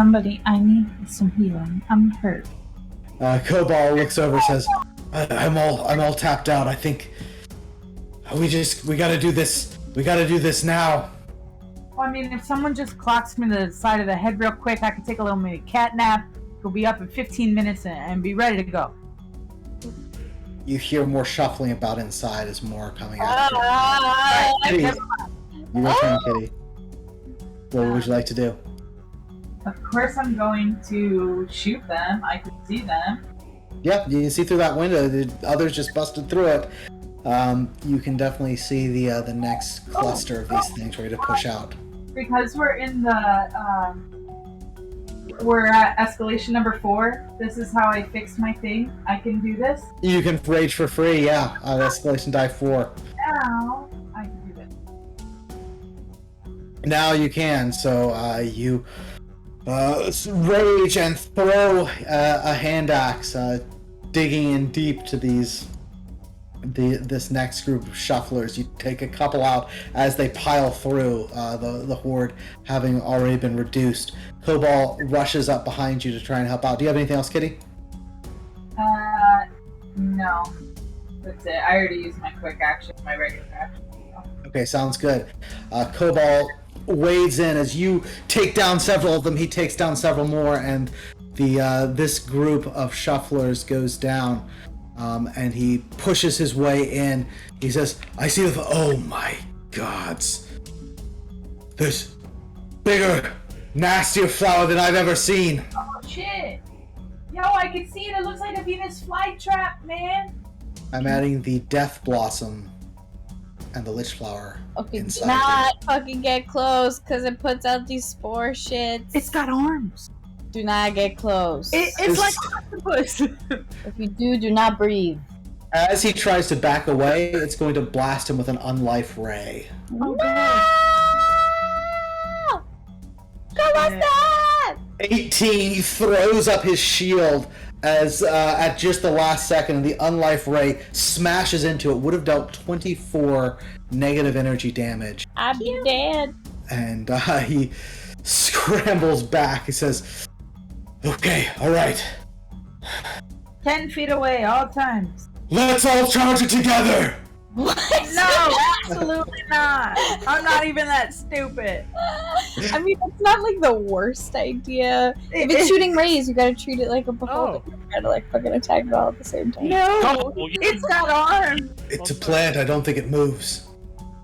somebody, I need some healing. I'm hurt. Cobalt looks over and says, I'm all tapped out. I think we gotta do this. We gotta do this now. Well, I mean, if someone just clocks me to the side of the head real quick, I can take a little mini cat nap. We'll be up in 15 minutes and be ready to go. You hear more shuffling about inside as more coming out. Right, Kitty. You return, Kitty. What would you like to do? Of course I'm going to shoot them. I can see them. Yep, you can see through that window. The others just busted through it. You can definitely see the next cluster of these things ready to push out. Because we're in the we're at escalation number 4. This is how I fixed my thing. I can do this. You can rage for free, yeah. Escalation die 4. Now I can do this. Now you can. So you rage and throw a hand axe, digging in deep to this next group of shufflers. You take a couple out as they pile through, the horde having already been reduced. Cobalt rushes up behind you to try and help out. Do you have anything else, Kitty? No. That's it. I already used my quick action, my regular action. Okay, sounds good. Cobalt wades in as you take down several of them. He takes down several more, and this group of shufflers goes down. And he pushes his way in. He says, I see the... Oh my gods. There's bigger, nastier flower than I've ever seen. Oh shit. Yo, I can see it. It looks like a Venus flytrap, man. I'm adding the death blossom and the lich flower inside. Do not fucking get close, because it puts out these spore shits. It's got arms. Do not get close. It's like an octopus. If you do not breathe. As he tries to back away, it's going to blast him with an unlife ray. Oh, no! Come on, that! 18, he throws up his shield as at just the last second, the unlife ray smashes into it. Would have dealt 24 negative energy damage. I'd be dead. And he scrambles back. He says, okay, alright. 10 feet away, all times. Let's all charge it together! What? No, absolutely not. I'm not even that stupid. I mean, it's not like the worst idea. If it's shooting rays, you gotta treat it like a beholder. You gotta like fucking attack it all at the same time. No, it's got arms. It's a plant, I don't think it moves.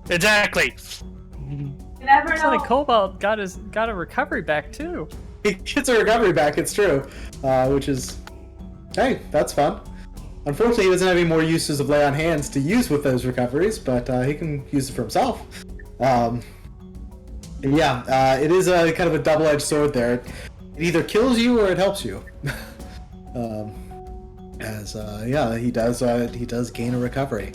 Exactly. You never Looks know. like Cobalt got a recovery back too. He gets a recovery back, it's true. Which is... Hey, that's fun. Unfortunately, he doesn't have any more uses of lay on hands to use with those recoveries, but he can use it for himself. It is a kind of a double-edged sword there. It either kills you or it helps you. He does gain a recovery.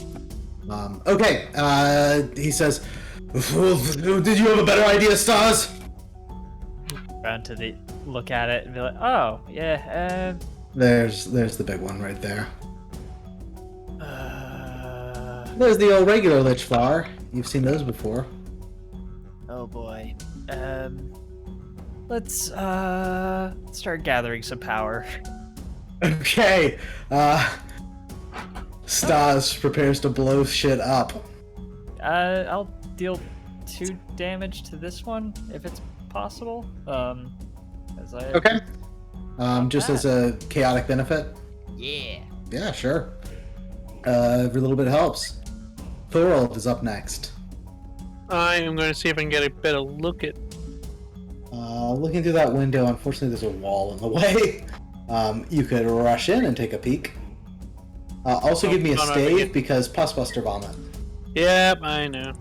He says, did you have a better idea, Stars? Around to look at it and be like, oh yeah. There's the big one right there. There's the old regular lich flower. You've seen those before. Oh boy. Let's start gathering some power. Okay. Stas prepares to blow shit up. I'll deal 2 damage to this one if it's possible. Okay. Just as a chaotic benefit. Yeah. Yeah, sure. Every little bit helps. Thorold is up next. I am going to see if I can get a better look at... Looking through that window, unfortunately there's a wall in the way. You could rush in and take a peek. Also give me a stave because Pussbuster Vomit. Yep, I know.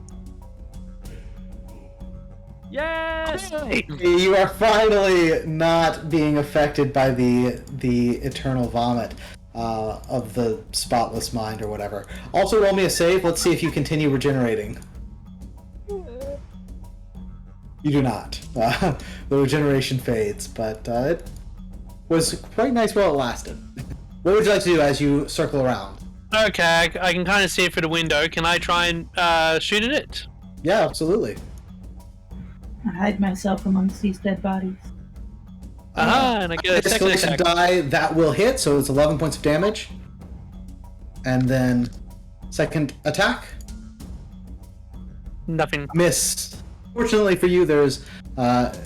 Yes! You are finally not being affected by the eternal vomit of the spotless mind or whatever. Also roll me a save. Let's see if you continue regenerating. You do not. The regeneration fades, but it was quite nice while it lasted. What would you like to do as you circle around? Okay, I can kind of see it through the window. Can I try and shoot at it? Yeah, absolutely. I hide myself amongst these dead bodies. And I get a second escalation attack. die, that will hit, so it's 11 points of damage. And then second attack, Nothing. miss. Fortunately for you, there's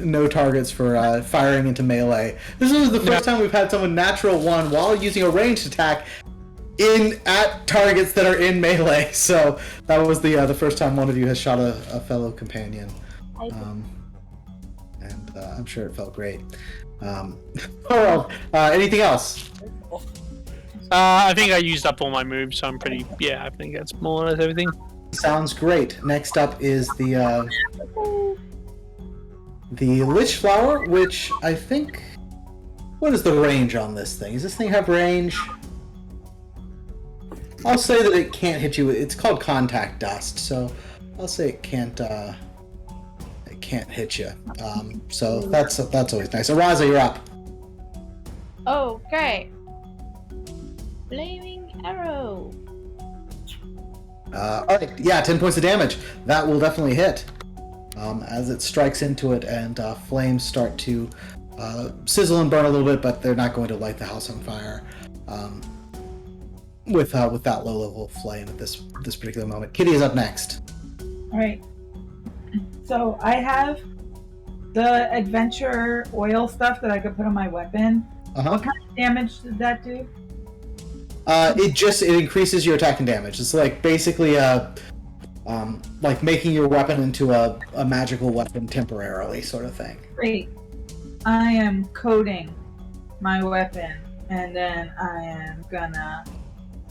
no targets for firing into melee. This is the first time we've had someone natural 1 while using a ranged attack at targets that are in melee. So that was the first time one of you has shot a fellow companion. And I'm sure it felt great. Anything else? I think I used up all my moves, so I'm pretty. Yeah, I think that's more or less everything. Sounds great. Next up is the Lich Flower, which I think... What is the range on this thing? Does this thing have range? I'll say that it can't hit you. It's called Contact Dust, so I'll say it can't hit you. So that's always nice. Araza, you're up. Okay. Flaming arrow. Alright, yeah, 10 points of damage. That will definitely hit. As it strikes into it and flames start to sizzle and burn a little bit, but they're not going to light the house on fire with that low level of flame at this particular moment. Kitty is up next. Alright. So I have the adventure oil stuff that I could put on my weapon. Uh-huh. What kind of damage did that do? It increases your attack and damage. It's like basically like making your weapon into a magical weapon temporarily, sort of thing. Great. I am coating my weapon, and then I am gonna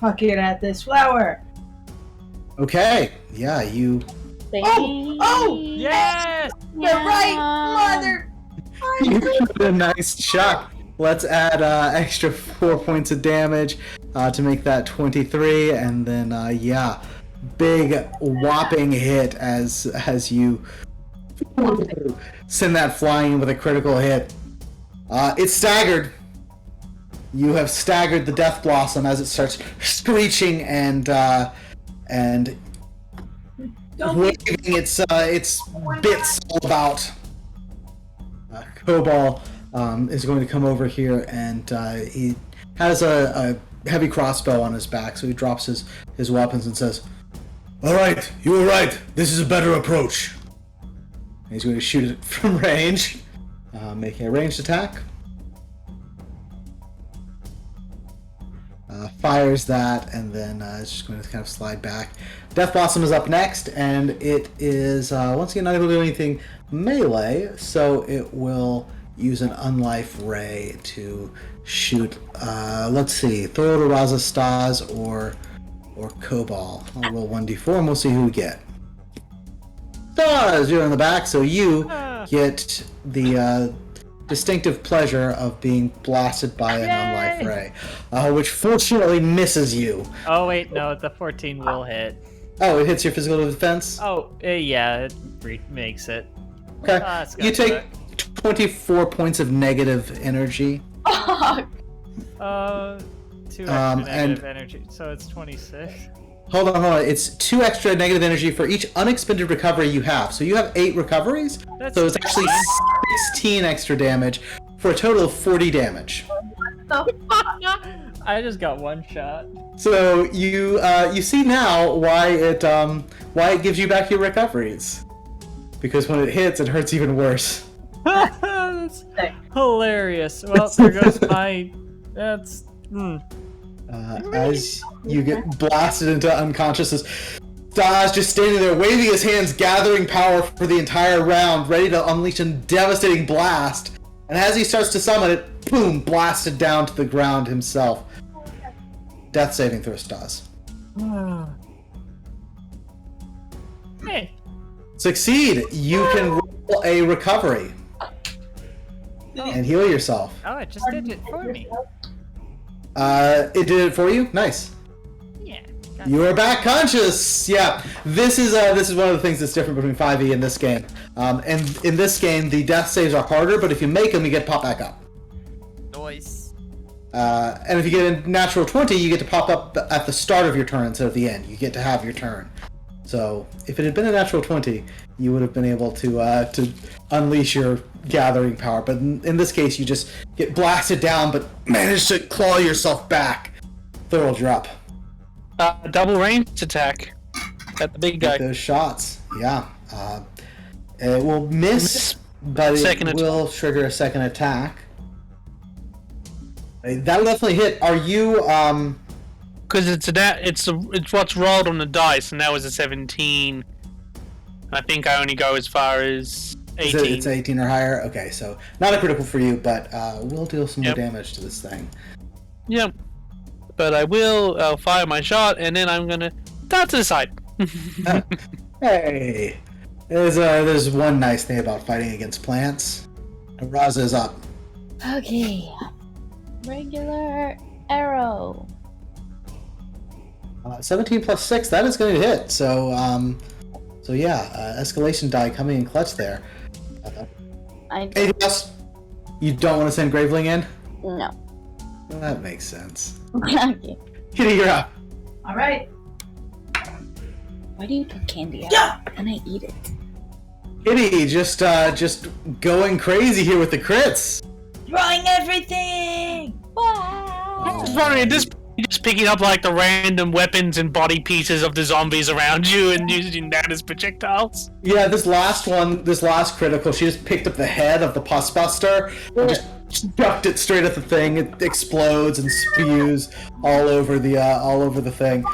huck it at this flower. Okay. Yeah, you. Oh! Yes! The right mother! You did a nice shot. Let's add extra 4 points of damage to make that 23, and then big whopping hit as you send that flying with a critical hit. It's staggered. You have staggered the Death Blossom as it starts screeching and waving its bits all about. Cobalt is going to come over here, and he has a heavy crossbow on his back, so he drops his weapons and says, "All right, you were right. This is a better approach." And he's going to shoot it from range, making a ranged attack. Fires that, and then it's just going to kind of slide back. Death Blossom is up next, and it is once again not able to do anything melee, so it will use an Unlife Ray to shoot. Let's see, throw it to Raza Stas or Cobalt. I'll roll 1d4 and we'll see who we get. Stas, you're in the back, so you get the distinctive pleasure of being blasted by an Unlife Ray, which fortunately misses you. Oh wait, no, the 14 will hit. Oh, it hits your physical defense? Oh, yeah, it makes it. Okay. Let's go You for take it. 24 points of negative energy. 2 extra and- negative energy, so it's 26. Hold on. It's 2 extra negative energy for each unexpended recovery you have. So you have 8 recoveries, That's so it's actually 16 extra damage for a total of 40 damage. I just got one shot. So you see now why it gives you back your recoveries, because when it hits, it hurts even worse. That's hilarious. Well, there goes my. That's. As you get blasted into unconsciousness, Stas just standing there, waving his hands, gathering power for the entire round, ready to unleash a devastating blast. And as he starts to summon it, boom, blasted down to the ground himself. Death saving throw, Stas. Hey. Succeed. You can roll a recovery and heal yourself. Oh, it just did it for me. It did it for you. Nice. Yeah. You are back conscious. Yeah, this is one of the things that's different between 5e and this game. And in this game, the death saves are harder, but if you make them, you get to pop back up. Nice. And if you get a natural 20, you get to pop up at the start of your turn instead of the end. You get to have your turn. So if it had been a natural 20, you would have been able to unleash your gathering power, but in this case, you just get blasted down, but manage to claw yourself back. Thorold, you're up. Double range attack at the big guy. Those shots, yeah. It will miss, but it will trigger a second attack. That'll definitely hit. Are you Because it's what's rolled on the dice, and that was a 17. I think I only go as far as 18. It's 18 or higher? Okay, so not a critical for you, but we'll deal some more damage to this thing. Yep. But I'll fire my shot, and then I'm gonna dart to the side. Hey! There's one nice thing about fighting against plants. Raza is up. Okay. Regular arrow. 17 plus 6, that is going to hit. So yeah, escalation die coming in clutch there. Anything else? You don't want to send Graveling in? No. That makes sense. Okay. Kitty, you're up. All right. Why do you put candy out? And I eat it. Kitty, just going crazy here with the crits. Throwing everything. Wow. It's funny, at this point, you're just picking up like the random weapons and body pieces of the zombies around you and using that as projectiles. Yeah, this last critical, she just picked up the head of the pus buster and just chucked it straight at the thing. It explodes and spews all over the thing.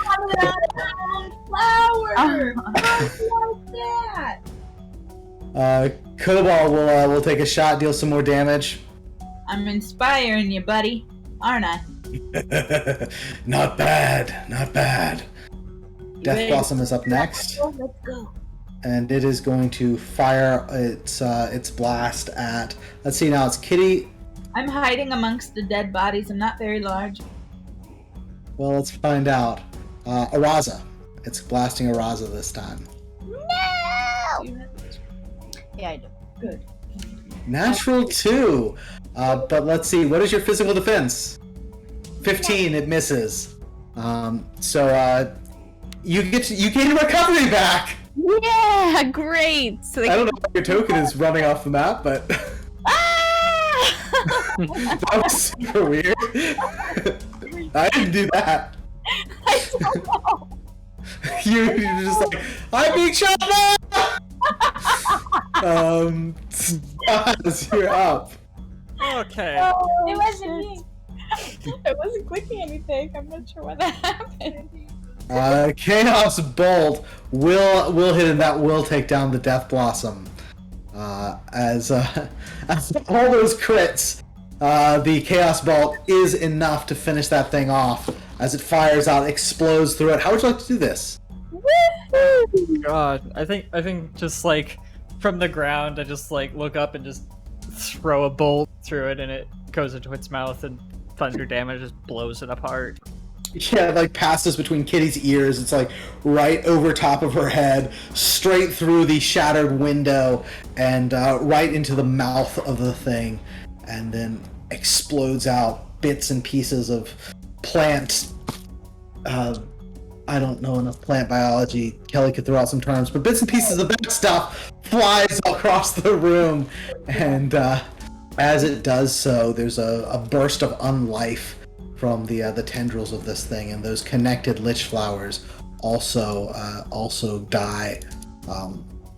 Flower. Like that. Cobalt will take a shot, deal some more damage. I'm inspiring you, buddy, aren't I? Not bad, not bad. Death Blossom is up next. Let's go. And it is going to fire its blast at. Let's see now. It's Kitty. I'm hiding amongst the dead bodies. I'm not very large. Well, let's find out. Araza. It's blasting Araza this time. No! Yeah, I do. Good. Natural 2. But let's see. What is your physical defense? 15. It misses. So you gain recovery back. Yeah, great. So I don't know if your token is running off the map, but that was super weird. I didn't do that. I don't know. You're just like, I'm being shot now! Stas, you're up. Okay. It wasn't me. I wasn't clicking anything. I'm not sure what that happened. Chaos Bolt will hit and that will take down the Death Blossom. As all those crits, the Chaos Bolt is enough to finish that thing off. As it fires out, explodes through it. How would you like to do this? Woohoo! God, I think just like from the ground, I just like look up and just throw a bolt through it, and it goes into its mouth, and thunder damage just blows it apart. Yeah, it like passes between Kitty's ears. It's like right over top of her head, straight through the shattered window, and right into the mouth of the thing, and then explodes out bits and pieces of plant. I don't know enough plant biology. Kelly could throw out some terms, but bits and pieces of that stuff flies across the room, and as it does so, there's a burst of unlife from the tendrils of this thing, and those connected lich flowers also die,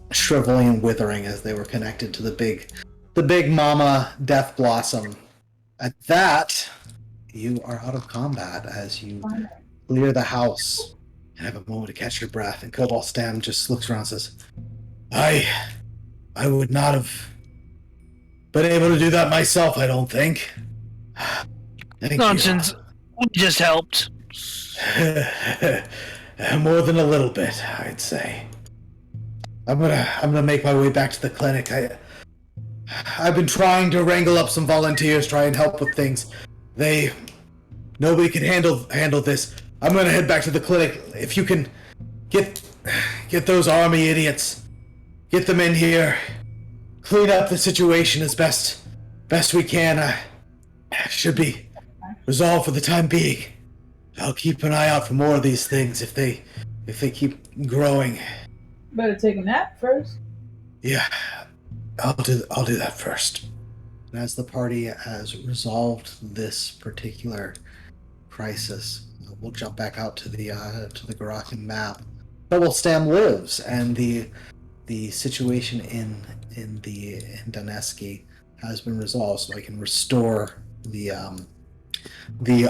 shriveling and withering as they were connected to the big mama Death Blossom. At that, you are out of combat as you clear the house and have a moment to catch your breath. And Cobalt Stam just looks around and says, I would not have been able to do that myself, I don't think. Thank Nonsense. We just helped. More than a little bit, I'd say. I'm gonna make my way back to the clinic. I've been trying to wrangle up some volunteers, try and help with things. Nobody can handle this. I'm gonna head back to the clinic. If you can get those army idiots, get them in here, clean up the situation as best we can. Should be resolved for the time being. I'll keep an eye out for more of these things if they keep growing. Better take a nap first. Yeah. I'll do that first. And as the party has resolved this particular crisis, we'll jump back out to the Garakan map. Doublestam lives, and the situation in Donetsk has been resolved, so I can restore the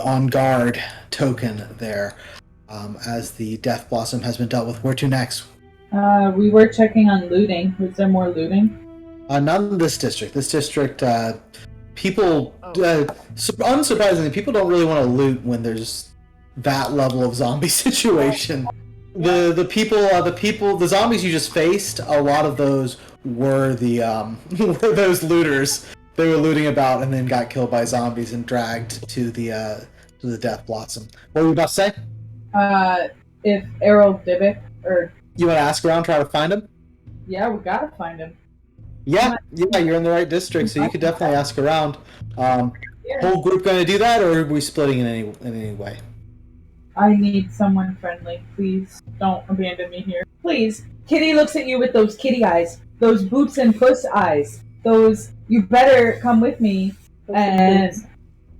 on guard token there. As the Death Blossom has been dealt with. Where to next? We were checking on looting. Was there more looting? Not in this district. This district, people, unsurprisingly, people don't really want to loot when there's that level of zombie situation. The zombies you just faced, a lot of those were were those looters. They were looting about and then got killed by zombies and dragged to the Death Blossom. What were you about to say? If Errol Dibic, or... You want to ask around, try to find him? Yeah, we gotta find him. Yeah, you're in the right district, so you could definitely ask around. Whole group going to do that, or are we splitting in any way? I need someone friendly. Please don't abandon me here. Please. Kitty looks at you with those kitty eyes. Those boots and puss eyes. Those, you better come with me. And...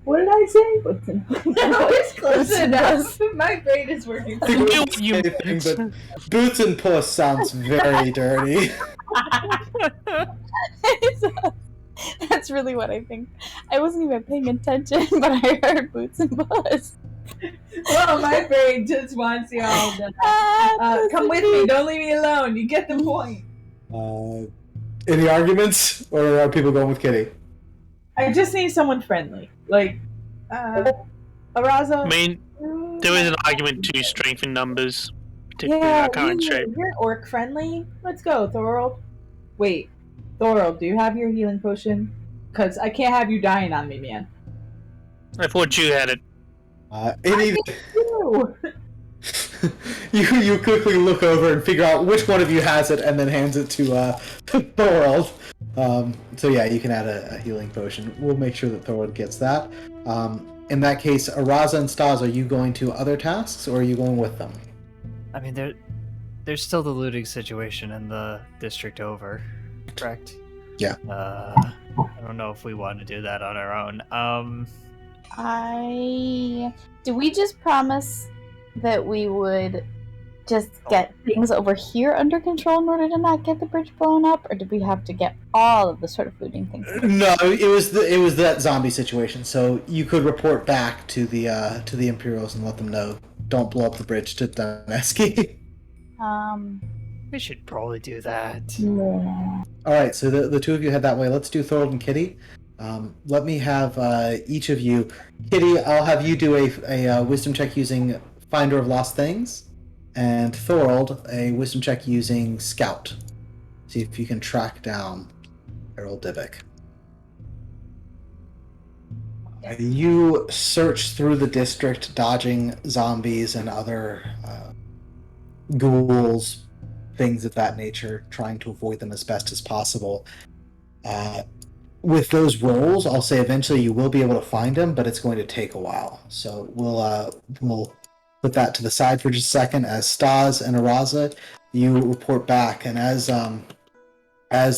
What did I say? Boots and puss. It's close enough. My brain is working. But boots and puss sounds very dirty. That's really what I think. I wasn't even paying attention, but I heard boots and puss. Well, my brain just wants y'all to come with me. Don't leave me alone. You get the point. Any arguments, or are people going with Kitty? I just need someone friendly, like Arazo. I mean, there is an argument to strength in numbers, particularly in Yeah, our current shape. you're orc friendly. Let's go, Thorold. Wait, Thorold, do you have your healing potion? Because I can't have you dying on me, man. I thought you had it. You quickly look over and figure out which one of you has it, and then hands it to Thorold. So yeah, you can add a healing potion. We'll make sure that Thorold gets that. In that case, Araza and Stas, are you going to other tasks, or are you going with them? I mean, there's still the looting situation in the district over, correct? Yeah. I don't know if we want to do that on our own. Do we just promise that we would just get things over here under control in order to not get the bridge blown up, or did we have to get all of the sort of looting things? No, it was that zombie situation. So you could report back to the Imperials and let them know, don't blow up the bridge to Donetsk. We should probably do that. Yeah. All right, so the two of you head that way. Let's do Thorold and Kitty. Let me have each of you. Kitty, I'll have you do a wisdom check using Finder of Lost Things, and Thorold a wisdom check using Scout. See if you can track down Errol Dibic. You search through the district, dodging zombies and other ghouls, things of that nature, trying to avoid them as best as possible. With those rolls, I'll say eventually you will be able to find them, but it's going to take a while. So we'll put that to the side for just a second. As Stas and Araza, you report back, and as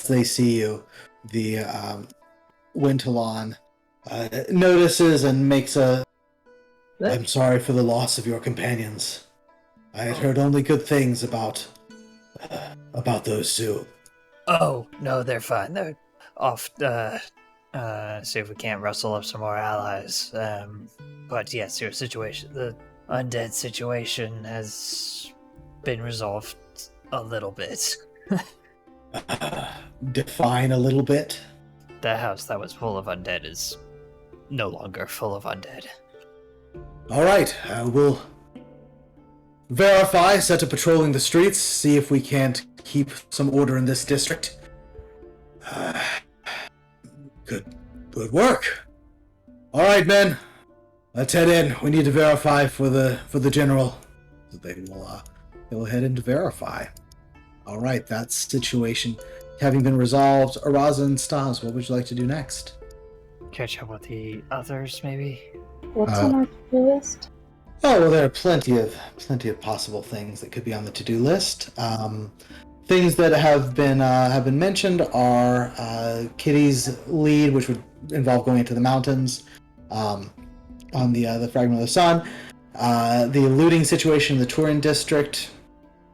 they see you, the Wintalon notices and makes a... I'm sorry for the loss of your companions. I had heard only good things about those two. Oh, no, they're fine. They're off, see if we can't rustle up some more allies. But yes, your situation, the undead situation has been resolved a little bit. Define a little bit? The house that was full of undead is no longer full of undead. Alright, we'll verify, set to patrolling the streets, see if we can't keep some order in this district. Good work. Alright, men. Let's head in. We need to verify for the general. So they will head in to verify. Alright, that situation having been resolved. Araza and Stas, what would you like to do next? Catch up with the others, maybe? What's on our to-do list? Oh, well, there are plenty of possible things that could be on the to-do list. things that have been mentioned are Kitty's lead, which would involve going into the mountains on the Fragment of the Sun, the looting situation in the Turin district,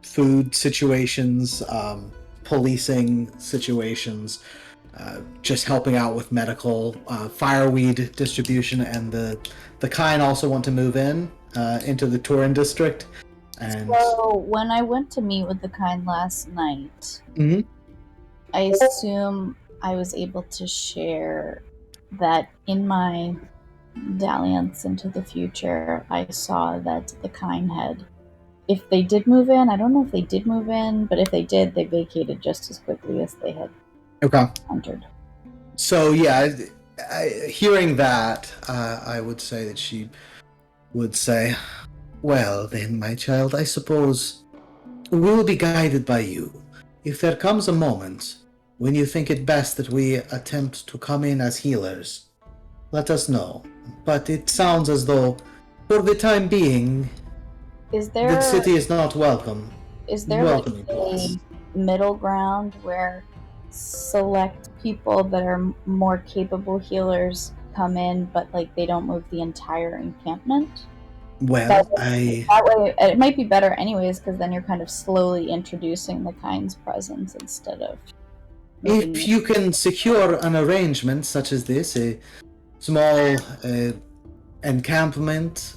food situations, policing situations, just helping out with medical, fireweed distribution, and the Kine also want to move into the Turin district. And So when I went to meet with the kind last night, Mhm. I assume I was able to share that in my dalliance into the future, I saw that the kind had, if they did move in, I don't know if they did move in, but if they did, they vacated just as quickly as they had Okay. entered. So yeah, hearing that, I would say that she would say, "Well then, my child, I suppose we will be guided by you. If there comes a moment when you think it best that we attempt to come in as healers, let us know. But it sounds as though, for the time being, Is the there city is not welcome. is there like Welcoming to us. a middle ground where select people that are more capable healers come in, but like they don't move the entire encampment? Well, That way, it might be better anyways, because then you're kind of slowly introducing the kind's presence instead of. if you can secure an arrangement such as this, a small encampment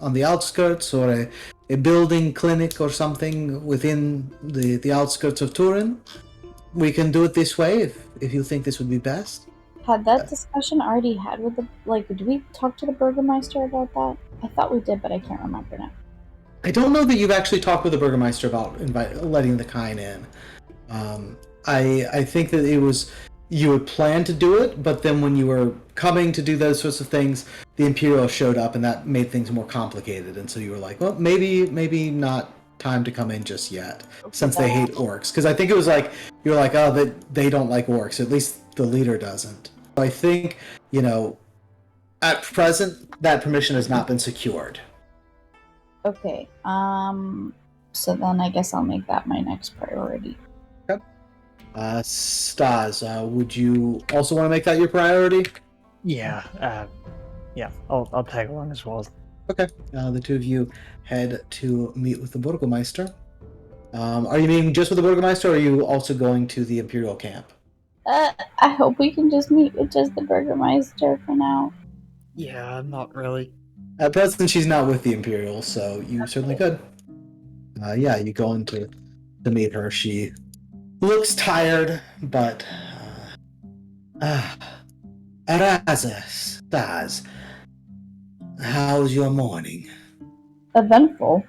on the outskirts, or a building clinic or something within the outskirts of Turin, we can do it this way if you think this would be best. Had that discussion already had with the, like, did we talk to the Burgermeister about that? I thought we did, but I can't remember now. I don't know that you've actually talked with the Burgermeister about letting the Kine in. I think that it was, you had planned to do it, but then when you were coming to do those sorts of things, the Imperial showed up, and that made things more complicated. And so you were like, well, maybe not time to come in just yet, since they hate orcs. Because I think it was like, you were like, oh, they don't like orcs. At least the leader doesn't. So I think, at present, that permission has not been secured. Okay, so then I guess I'll make that my next priority. Stas, would you also want to make that your priority? Yeah, I'll tag along as well. Okay. The two of you head to meet with the Burgermeister. Are you meeting just with the Burgermeister, or are you also going to the Imperial camp? I hope we can just meet with just the Burgermeister for now. Yeah, not really. At present, she's not with the Imperial, so you certainly could. Yeah, you go in to meet her. She looks tired, but Araza, Stas, how's your morning? Eventful.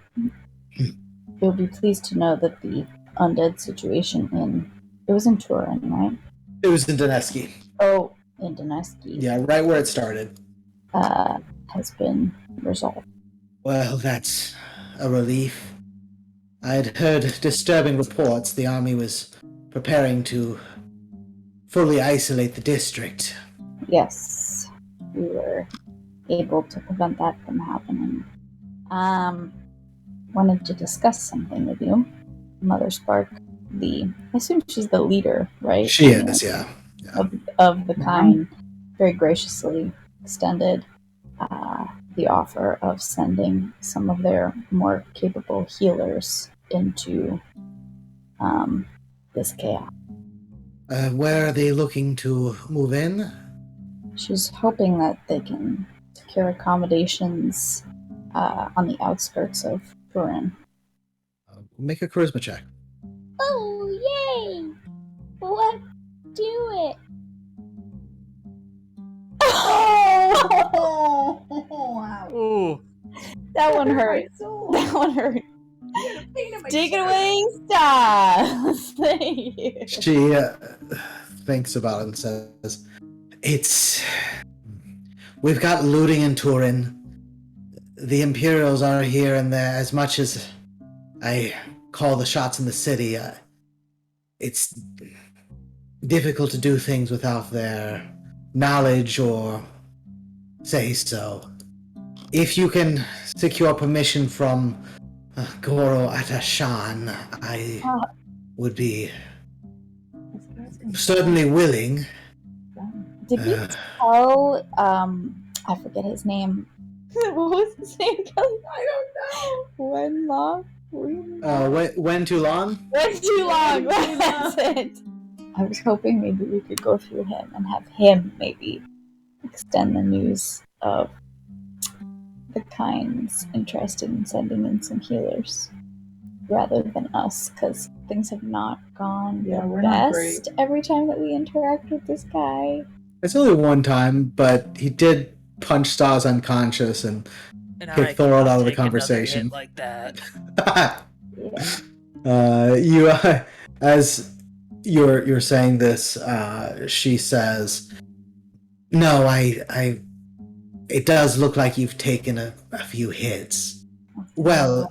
You'll be pleased to know that the undead situation it was in Turin, right? It was in Donetsk. Oh, in Donetsk. Yeah, right where it started. Has been resolved. Well, that's a relief. I'd heard disturbing reports the army was preparing to fully isolate the district. Yes, we were able to prevent that from happening. Wanted to discuss something with you. Mother Spark, I assume she's the leader, right? She is, yeah. Of the kind, very graciously extended the offer of sending some of their more capable healers into this chaos. Where are they looking to move in? She's hoping that they can secure accommodations on the outskirts of Turin. Make a charisma check. Oh, yay! Let's do it! Oh! Ooh. That one hurt. That one hurt. Take it away, Stas! Thank you. She thinks about it and says, we've got looting in Turin. The Imperials are here and there. As much as I call the shots in the city, it's difficult to do things without their knowledge or say so. If you can secure permission from Goro Atashan, I would be certainly willing. Did we tell, I forget his name. What was his name? I don't know. When too long? When too long. That's it. I was hoping maybe we could go through him and have him maybe extend the news of the kind's interested in sending in some healers rather than us, because things have not gone the we're not great. best every time that we interact with this guy. It's only one time, but he did punch Stas unconscious and kick Thorold out of the conversation. Like that. Yeah. As you're saying this, she says, "No, it does look like you've taken a few hits." Well,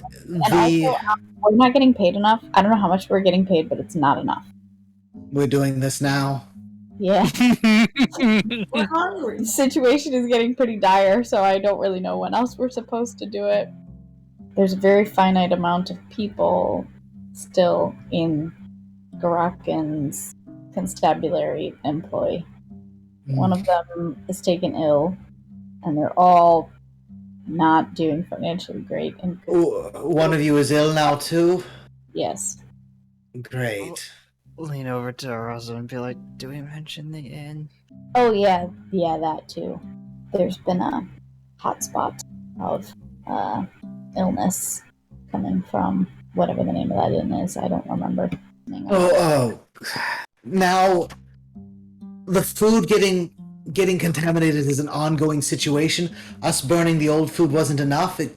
also, we're not getting paid enough. I don't know how much we're getting paid, but it's not enough. We're doing this now. Yeah. We're hungry. The situation is getting pretty dire, so I don't really know when else we're supposed to do it. There's a very finite amount of people still in Garakan's constabulary employ. One of them is taken ill, and they're all not doing financially great. One of you is ill now too? Yes. Great. Lean over to Russell and be like, "Do we mention the inn?" Oh yeah, that too. There's been a hotspot of illness coming from whatever the name of that inn is. I don't remember. Now, the food getting contaminated is an ongoing situation. Us burning the old food wasn't enough. It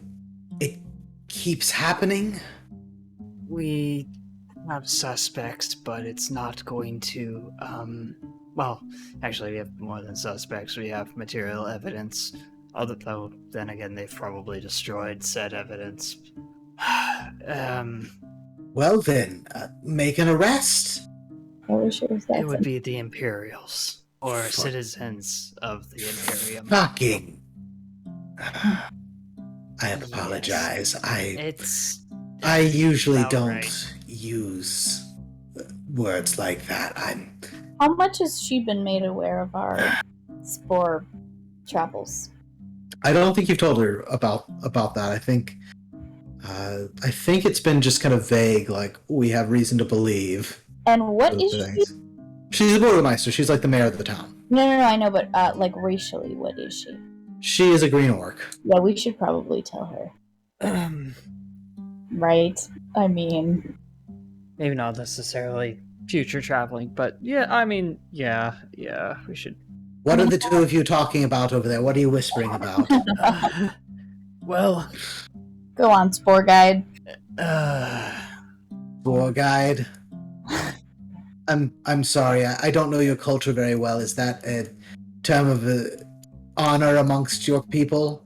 keeps happening. We have suspects, but it's not going to, well, actually we have more than suspects. We have material evidence. Although, then again, they've probably destroyed said evidence. Well then, make an arrest. It would be the Imperials, or citizens of the Imperium. Fucking. I apologize. I usually don't use words like that. How much has she been made aware of our spore travels? I don't think you've told her about that. I think it's been just kind of vague, like we have reason to believe. And what is she? She's a Burgermeister. She's like the mayor of the town. No, I know, but like racially, what is she? She is a green orc. Yeah, we should probably tell her. Right? I mean, maybe not necessarily future traveling, but yeah, I mean, yeah, we should. What are the two of you talking about over there? What are you whispering about? Well, go on, Spore Guide. Spore Guide? I'm sorry, I don't know your culture very well. Is that a term of honor amongst your people?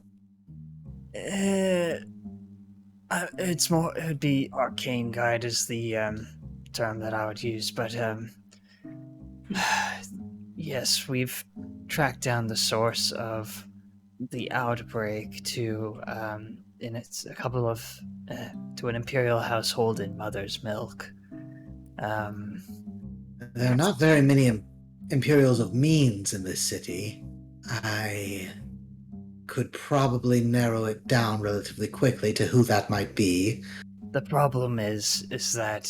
It's more, it would be Arcane Guide is the term that I would use, but yes, we've tracked down the source of the outbreak to and it's a couple of to an imperial household in Mother's Milk. There are not very many Imperials of means in this city. I could probably narrow it down relatively quickly to who that might be. The problem is that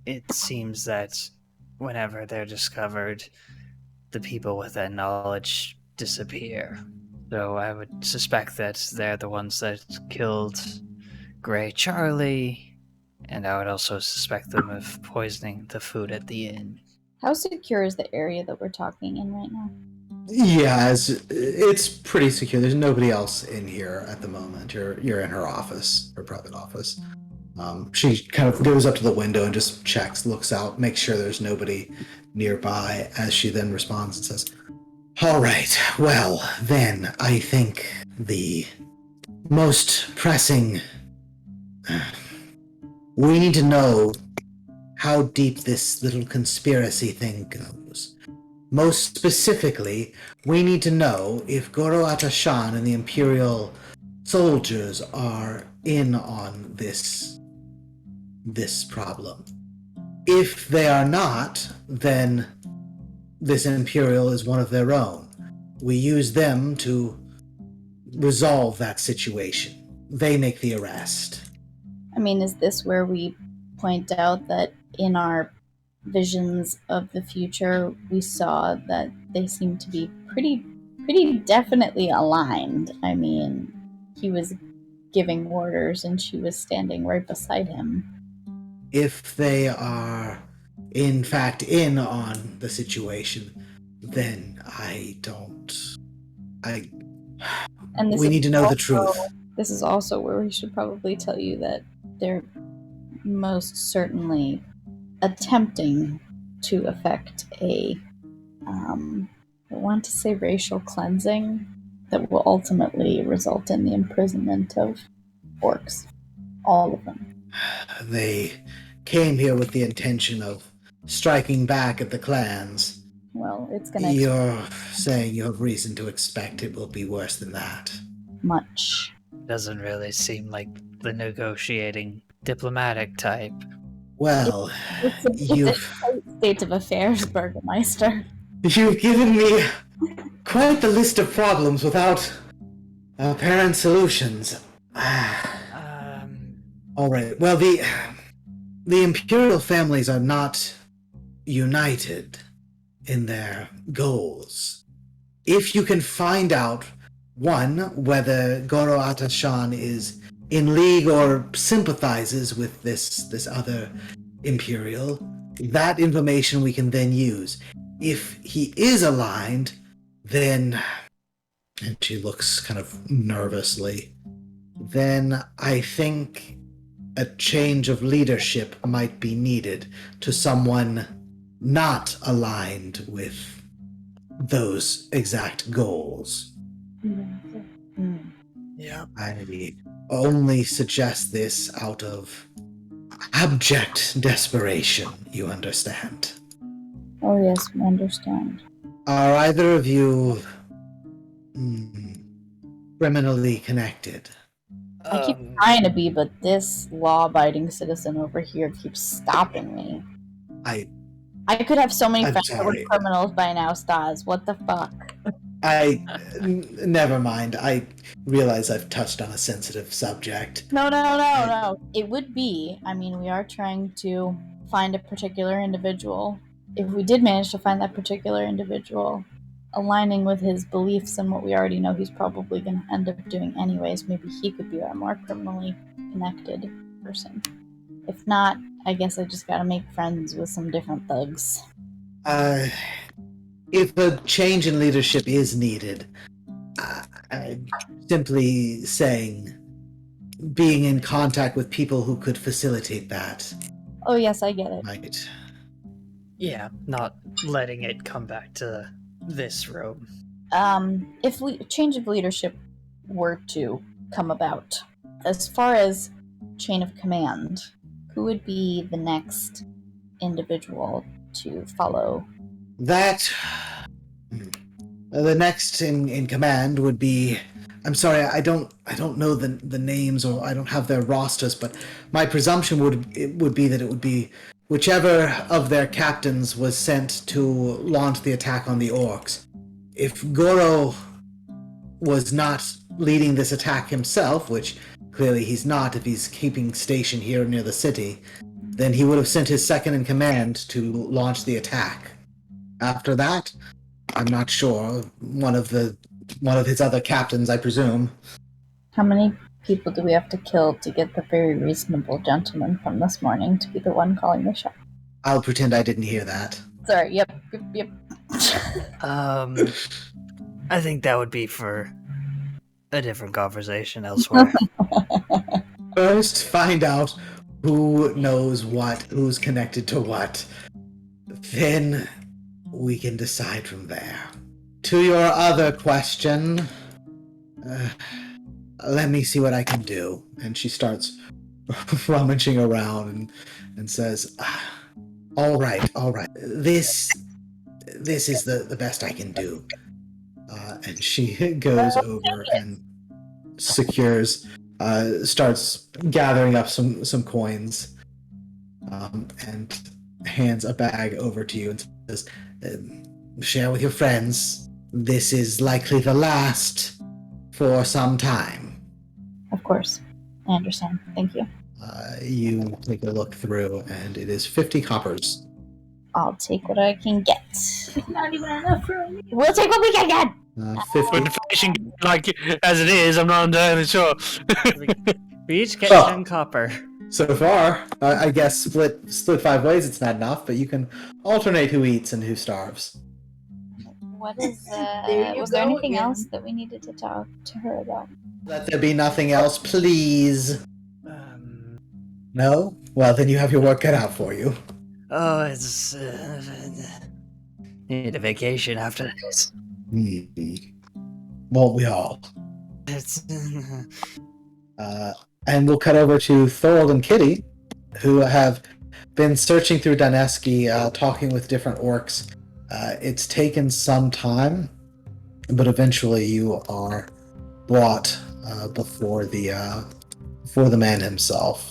it seems that whenever they're discovered, the people with that knowledge disappear. So I would suspect that they're the ones that killed Grey Charlie, and I would also suspect them of poisoning the food at the inn. How secure is the area that we're talking in right now? Yeah, it's pretty secure. There's nobody else in here at the moment. You're in her office, her private office. She kind of goes up to the window and just checks, looks out, makes sure there's nobody nearby, as she then responds and says, "All right, well, then I think the most pressing... we need to know how deep this little conspiracy thing goes. Most specifically, we need to know if Goro Atashan and the Imperial soldiers are in on this this problem. If they are not, then this Imperial is one of their own. We use them to resolve that situation. They make the arrest. I mean, is this where we point out that in our visions of the future, we saw that they seem to be pretty definitely aligned? I mean, he was giving orders and she was standing right beside him. If they are, in fact, in on the situation, then we need to know the truth. This is also where we should probably tell you that they're most certainly attempting to effect I want to say racial cleansing that will ultimately result in the imprisonment of orcs. All of them. They came here with the intention of striking back at the clans. Well, it's gonna... You're saying you have reason to expect it will be worse than that. Much. Doesn't really seem like the negotiating diplomatic type. Well, It's a tight state of affairs, Burgermeister. You've given me quite the list of problems without apparent solutions. All right. Well, the Imperial families are not united in their goals. If you can find out, one, whether Goro Atashan is in league or sympathizes with this other Imperial, that information we can then use. If he is aligned, then... And she looks kind of nervously. Then I think a change of leadership might be needed to someone not aligned with those exact goals. Yeah. I only suggest this out of abject desperation, you understand. Oh yes, we understand. Are either of you criminally connected? I keep trying to be, but this law-abiding citizen over here keeps stopping me. I could have so many friends that were criminals by now, Stas. What the fuck? Never mind. I realize I've touched on a sensitive subject. No. It would be. I mean, we are trying to find a particular individual. If we did manage to find that particular individual, aligning with his beliefs and what we already know he's probably going to end up doing anyways, maybe he could be a more criminally connected person. If not, I guess I just gotta make friends with some different thugs. If a change in leadership is needed, I'm simply saying being in contact with people who could facilitate that. Oh yes, I get it. Right. Yeah, not letting it come back to this room. If change of leadership were to come about, as far as chain of command, who would be the next individual to follow? That... The next in command would be... I'm sorry, I don't know the names, or I don't have their rosters, but my presumption would be that it would be whichever of their captains was sent to launch the attack on the orcs. If Goro was not leading this attack himself, which clearly he's not if he's keeping station here near the city, then he would have sent his second in command to launch the attack. After that, I'm not sure. One of his other captains, I presume. How many people do we have to kill to get the very reasonable gentleman from this morning to be the one calling the shot? I'll pretend I didn't hear that. Sorry, yep. I think that would be for a different conversation elsewhere. First, find out who knows what, who's connected to what. Then we can decide from there. To your other question, let me see what I can do. And she starts rummaging around and says, all right. This is the best I can do. And she goes over and secures, starts gathering up some coins, and hands a bag over to you and says, share with your friends. This is likely the last for some time. Of course. I understand. Thank you. You take a look through, and it is 50 coppers. I'll take what I can get. It's not even enough for me. We'll take what we can get! 50. With inflation like as it is, I'm not entirely sure. We each get Oh. 10 copper. So far, I guess split 5 ways, it's not enough, but you can alternate who eats and who starves. What is, There you was there go anything again. else that we needed to talk to her about? Let there be nothing else, please. No? Well, then you have your work cut out for you. Oh, it's... need a vacation after this. Won't we all? It's... And we'll cut over to Thorold and Kitty, who have been searching through Donetski, talking with different orcs. It's taken some time, but eventually you are brought before the man himself.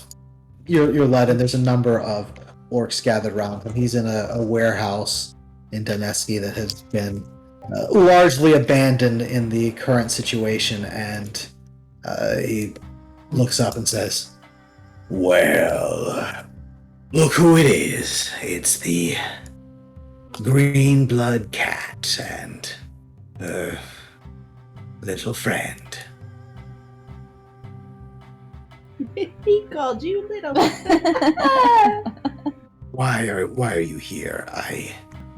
You're led, and there's a number of orcs gathered around him. He's in a warehouse in Donetski that has been largely abandoned in the current situation, and he looks up and says, "Well, look who it is. It's the green blood cat and her little friend." He called you little. Why are you here?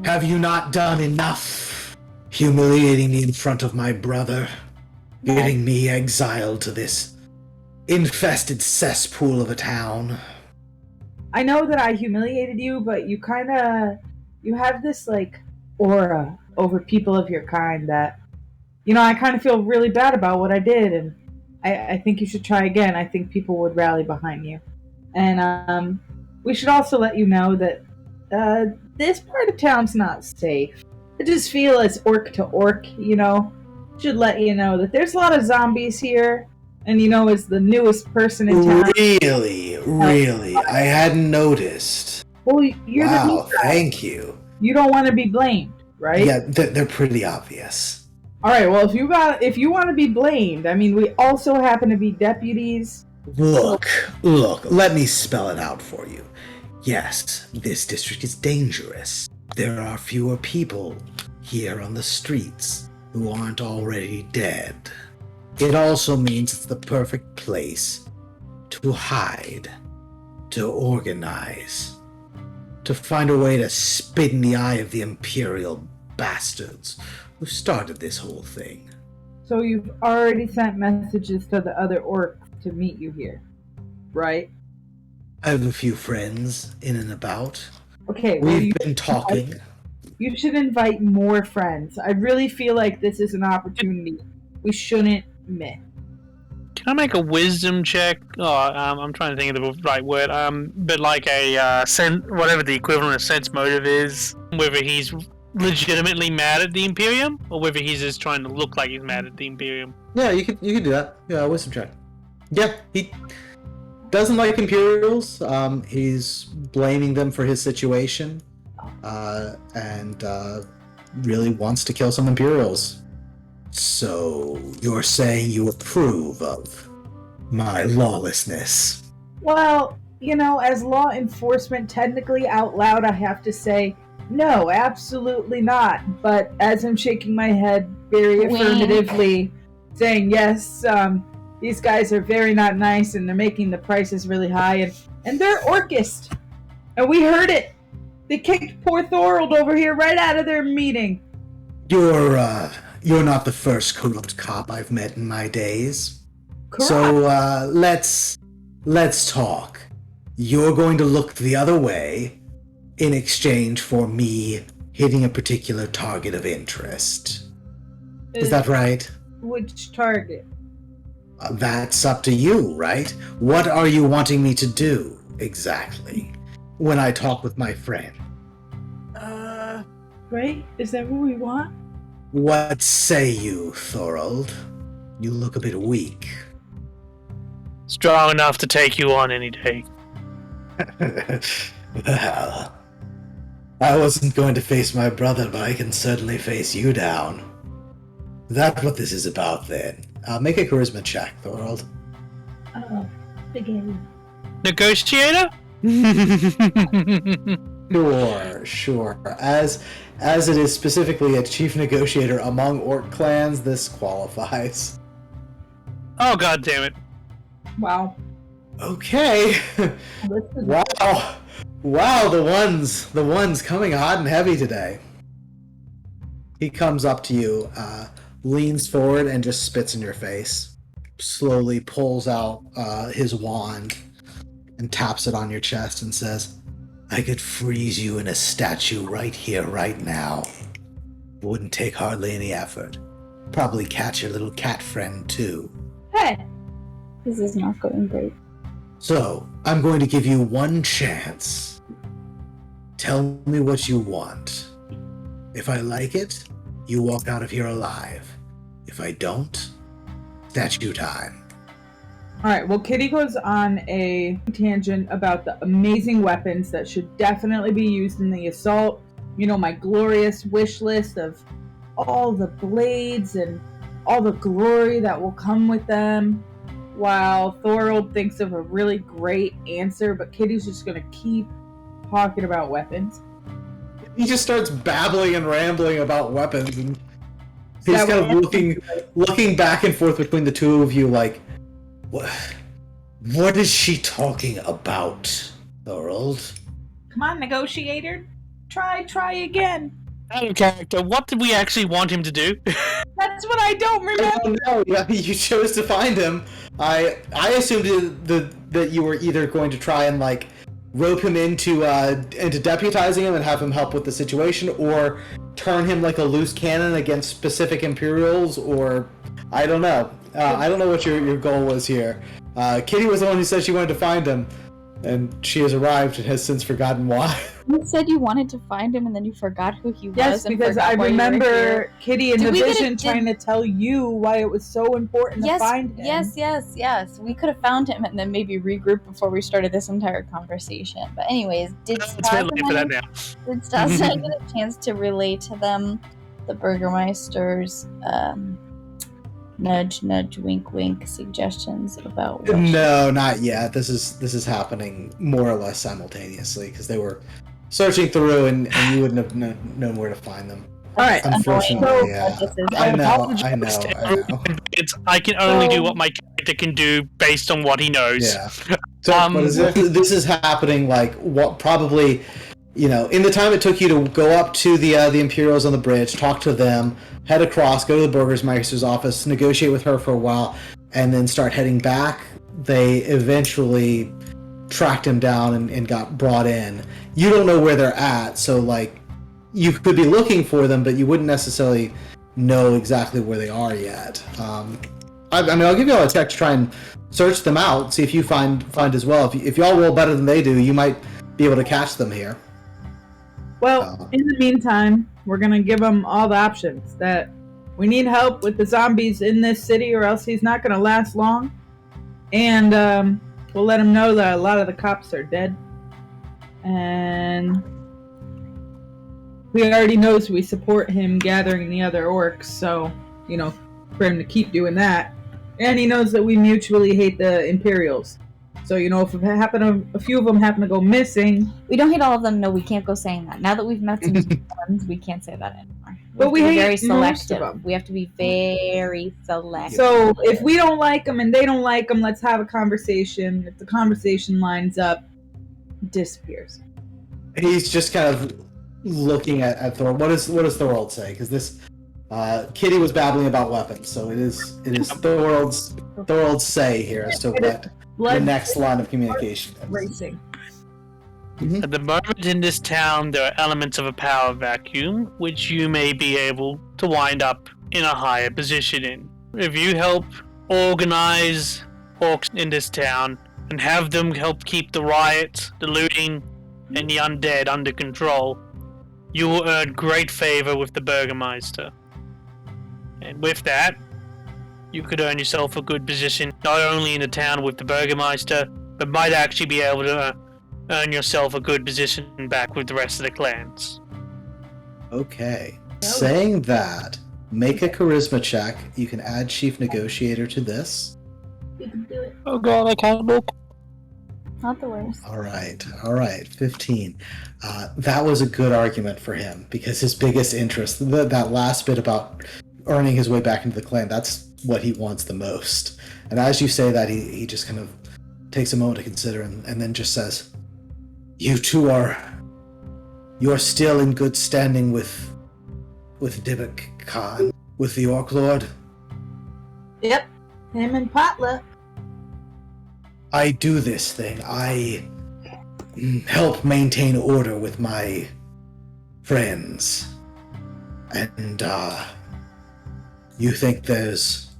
Have you not done enough humiliating me in front of my brother? Getting me exiled to this infested cesspool of a town? I know that I humiliated you, but you have this like aura over people of your kind that, I kind of feel really bad about what I did, and I think you should try again. I think people would rally behind you. And we should also let you know that this part of town's not safe. I just feel as orc to orc, should let you know that there's a lot of zombies here, and as the newest person in town. Really? I hadn't noticed. Well, you're the new Wow, guy. thank you. You don't want to be blamed, right? Yeah, they're pretty obvious. All right. Well, if you want to be blamed, we also happen to be deputies. Look, let me spell it out for you. Yes, this district is dangerous. There are fewer people here on the streets who aren't already dead. It also means it's the perfect place to hide, to organize, to find a way to spit in the eye of the Imperial bastards who started this whole thing. So you've already sent messages to the other orcs to meet you here, right? I have a few friends in and about. Okay. Well, We've been talking. You should invite more friends. I really feel like this is an opportunity we shouldn't miss. Can I make a wisdom check? I'm trying to think of the right word. But like a whatever the equivalent of sense motive is, whether he's legitimately mad at the Imperium or whether he's just trying to look like he's mad at the Imperium. Yeah, you could do that. Yeah, wisdom check. Yeah, he doesn't like Imperials. He's blaming them for his situation, and really wants to kill some Imperials. So you're saying you approve of my lawlessness? Well, as law enforcement, technically out loud, I have to say, no, absolutely not. But as I'm shaking my head very affirmatively, saying, yes, these guys are very not nice, and they're making the prices really high, and they're orcist. And we heard it. They kicked poor Thorold over here right out of their meeting. You're not the first corrupt cop I've met in my days. Correct. So, let's talk. You're going to look the other way in exchange for me hitting a particular target of interest. Is that right? Which target? That's up to you, right? What are you wanting me to do, exactly, when I talk with my friend? Right? Is that what we want? What say you, Thorold? You look a bit weak. Strong enough to take you on any day. Well, I wasn't going to face my brother, but I can certainly face you down. That's what this is about, then. Make a charisma check, Thorold. Oh, big A. Negotiator? Sure. As it is specifically a chief negotiator among orc clans, this qualifies. Oh, god damn it. Wow. Okay. Wow, the ones coming hot and heavy today. He comes up to you, leans forward and just spits in your face. Slowly pulls out his wand and taps it on your chest and says, I could freeze you in a statue right here, right now. Wouldn't take hardly any effort. Probably catch your little cat friend, too. Hey! This is not going great. So, I'm going to give you one chance. Tell me what you want. If I like it, you walk out of here alive. If I don't, statue time. Alright, well, Kitty goes on a tangent about the amazing weapons that should definitely be used in the assault. You know, my glorious wish list of all the blades and all the glory that will come with them. While Thorold thinks of a really great answer, but Kitty's just gonna keep talking about weapons. He just starts babbling and rambling about weapons, and he's kind of looking back and forth between the two of you like, what is she talking about, Thorold? Come on, negotiator. Try again. Out of character, what did we actually want him to do? That's what I don't remember. Oh no, yeah, you chose to find him. I assumed that you were either going to try and like rope him into deputizing him and have him help with the situation, or turn him like a loose cannon against specific Imperials, or I don't know. I don't know what your goal was here. Kitty was the one who said she wanted to find him, and she has arrived and has since forgotten why. You said you wanted to find him and then you forgot who he was. Yes, and because forgot I why you were remember here. Kitty in Did the we get vision a- trying to tell you why it was so important to find him. Yes. We could have found him and then maybe regrouped before we started this entire conversation. But anyways, did It's very late for that now. Stas get a chance to relay to them the Burgermeister's nudge, wink, wink suggestions about what No, not yet. This is happening more or less simultaneously because they were searching through and you wouldn't have known where to find them. Alright, Unfortunately, yeah. I know. I can only do what my character can do based on what he knows. Yeah. So this is happening like what probably, you know, in the time it took you to go up to the Imperials on the bridge, talk to them, head across, go to the Burgermeister's office, negotiate with her for a while, and then start heading back. They eventually tracked him down and got brought in. You don't know where they're at, so like you could be looking for them, but you wouldn't necessarily know exactly where they are yet. I mean, I'll give you all a check to try and search them out, see if you find as well. If y'all roll better than they do, you might be able to catch them here. Well, in the meantime, we're gonna give him all the options that we need help with the zombies in this city, or else he's not gonna last long. And we'll let him know that a lot of the cops are dead. And we already knows we support him gathering the other orcs, so, you know, for him to keep doing that. And he knows that we mutually hate the Imperials. So, you know, if a few of them happen to go missing... We don't hate all of them. No, we can't go saying that. Now that we've met some ones, we can't say that anymore. But we hate very most of selective. them. We have to be very selective. So, if we don't like them and they don't like them, let's have a conversation. If the conversation lines up, disappears. He's just kind of looking at Thor. What does Thorold say? Because this Kitty was babbling about weapons, so it is Thorold's say here as to what the next line of communication is. Racing. Mm-hmm. At the moment in this town, there are elements of a power vacuum, which you may be able to wind up in a higher position in. If you help organize orcs in this town and have them help keep the riots, the looting, and the undead under control, you will earn great favor with the Burgermeister. And with that, you could earn yourself a good position, not only in the town with the Burgermeister, but might actually be able to earn yourself a good position back with the rest of the clans. Okay. Saying that, make a charisma check. You can add Chief Negotiator to this. You can do it. Oh god, I can't look. Not the worst. All right. 15. That was a good argument for him because his biggest interest, that last bit about earning his way back into the clan, that's what he wants the most. And as you say that, he just kind of takes a moment to consider and then just says, "You two you're still in good standing with Dybbuk Khan, with the Orc Lord?" Yep. Him and Potluck. I do this thing. I help maintain order with my friends. And, you think there's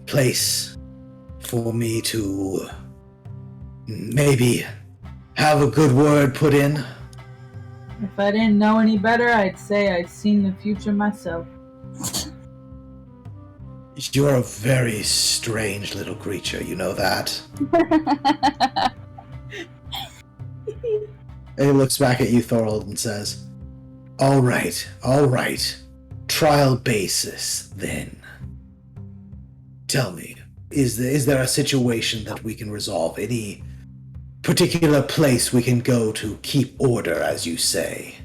place for me to maybe have a good word put in? If I didn't know any better, I'd say I'd seen the future myself. You're a very strange little creature, you know that? And he looks back at you, Thorold, and says, all right. Trial basis, then. Tell me, is there a situation that we can resolve? Any particular place we can go to keep order, as you say?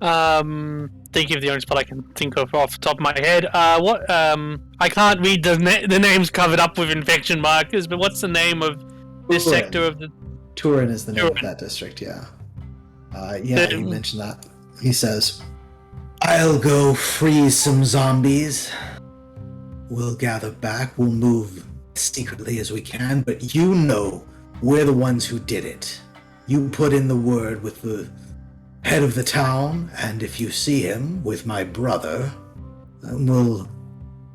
Thinking of the only spot I can think of off the top of my head. I can't read the names covered up with infection markers, but what's the name of this Turin. sector of the... Turin is the name of Turin. that district, yeah. He mentioned that. He says, I'll go freeze some zombies. We'll gather back, we'll move secretly as we can, but you know we're the ones who did it. You put in the word with the head of the town, and if you see him with my brother, we'll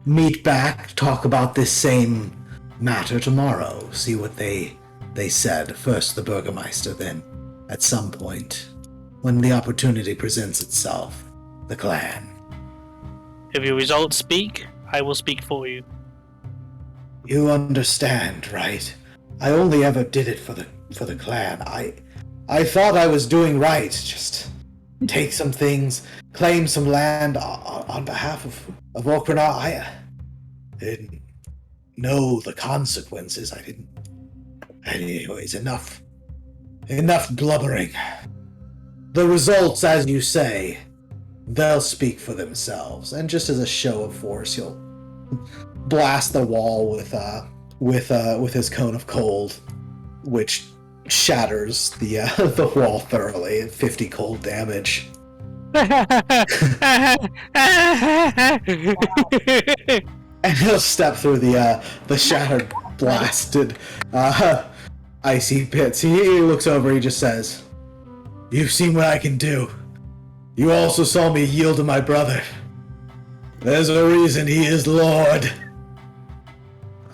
meet back, talk about this same matter tomorrow, see what they said. First the Burgermeister, then, at some point, when the opportunity presents itself, the clan. If your results speak, I will speak for you. You understand, right? I only ever did it for the clan. I thought I was doing right, just take some things, claim some land on behalf of Orkranna. I didn't know the consequences. Anyways, enough blubbering. The results, as you say, they'll speak for themselves. And just as a show of force, he'll blast the wall with his cone of cold, which shatters the wall thoroughly at 50 cold damage. And he'll step through the shattered, blasted, icy pits. He looks over, he just says, "You've seen what I can do. You also saw me yield to my brother. There's a reason he is Lord."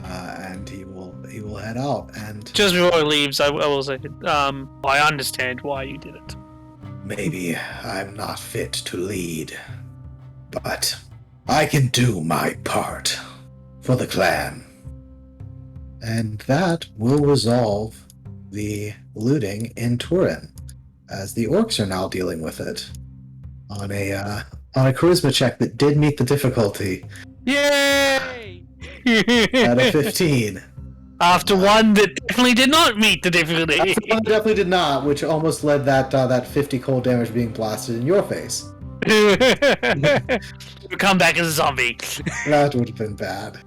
And he will head out. And Just before he leaves, I will say, I understand why you did it. maybe I'm not fit to lead, but I can do my part for the clan. And that will resolve the looting in Turin, as the orcs are now dealing with it on a charisma check that did meet the difficulty Yay! at a 15. After one that definitely did not meet the difficulty. One definitely did not, which almost led that 50 cold damage being blasted in your face. You come back as a zombie. That would have been bad.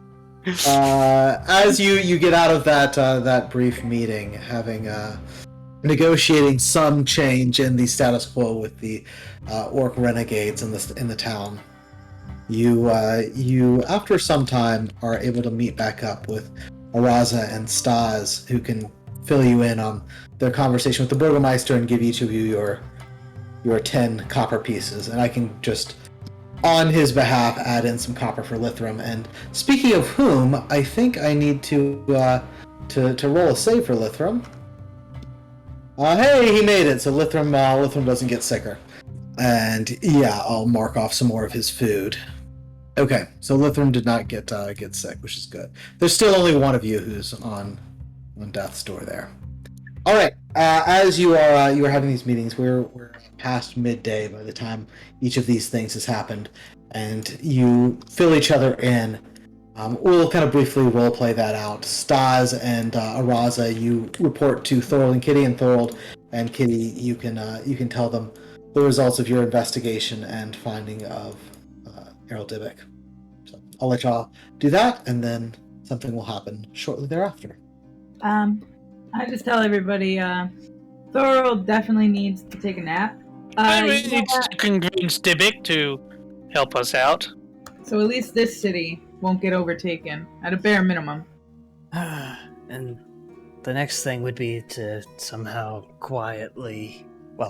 As you get out of that brief meeting, having negotiating some change in the status quo with the orc renegades in the town, you after some time are able to meet back up with Araza and Stas, who can fill you in on their conversation with the Burgermeister and give each of you your 10 copper pieces, and I can just, on his behalf, add in some copper for Lithram. And speaking of whom, I think I need to roll a save for Lithram. Hey, he made it, so Lithram doesn't get sicker. And yeah, I'll mark off some more of his food. Okay, so Lithram did not get sick, which is good. There's still only one of you who's on death's door there. All right. As you are having these meetings, we're past midday by the time each of these things has happened, and you fill each other in. We'll kind of briefly roleplay that out. Stas and Araza, you report to Thorold and Kitty, and Thorold and Kitty, you can tell them the results of your investigation and finding of Errol Dybbuk. So I'll let y'all do that, and then something will happen shortly thereafter. I just tell everybody, Thorold definitely needs to take a nap. I really need to convince Dybbuk to help us out. So at least this city won't get overtaken, at a bare minimum. And the next thing would be to somehow quietly,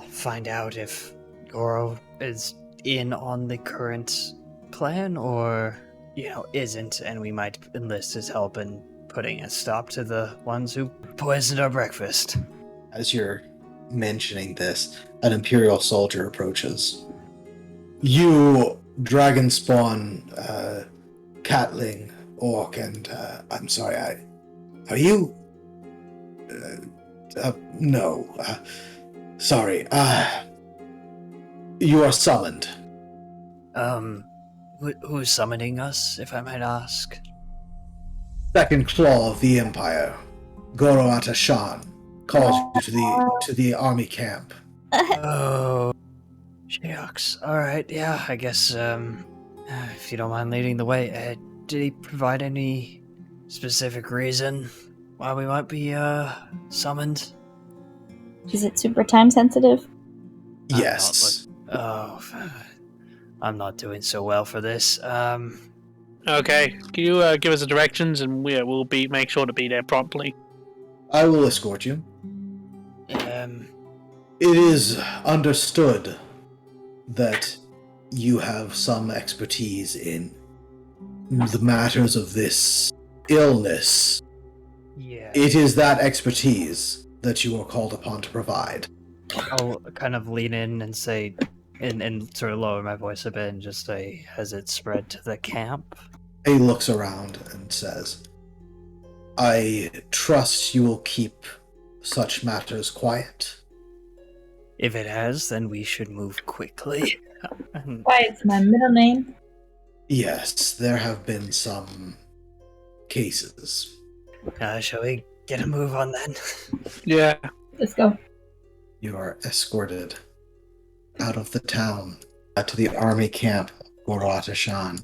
find out if Goro is in on the current plan or, isn't, and we might enlist his help in putting a stop to the ones who poisoned our breakfast. As you're mentioning this, an Imperial soldier approaches. You, Dragonspawn, Catling, Orc, and, I'm sorry, are you? No. Sorry. You are summoned. Who's summoning us, if I might ask? Second Claw of the Empire, Goro Atashan, calls you to the army camp. Oh, shucks. Alright, yeah, I guess, if you don't mind leading the way, did he provide any specific reason why we might be, summoned? Is it super time sensitive? Yes. I'm not doing so well for this. Okay, can you give us the directions, and we'll make sure to be there promptly. I will escort you. It is understood that you have some expertise in the matters of this illness. Yeah. It is that expertise that you are called upon to provide. I'll kind of lean in and say, and sort of lower my voice a bit and just say, has it spread to the camp? He looks around and says, I trust you will keep such matters quiet. If it has, then we should move quickly. Quiet's my middle name. Yes, there have been some cases. Shall we get a move on then? Yeah. Let's go. You are escorted out of the town to the army camp of Goro Atashan.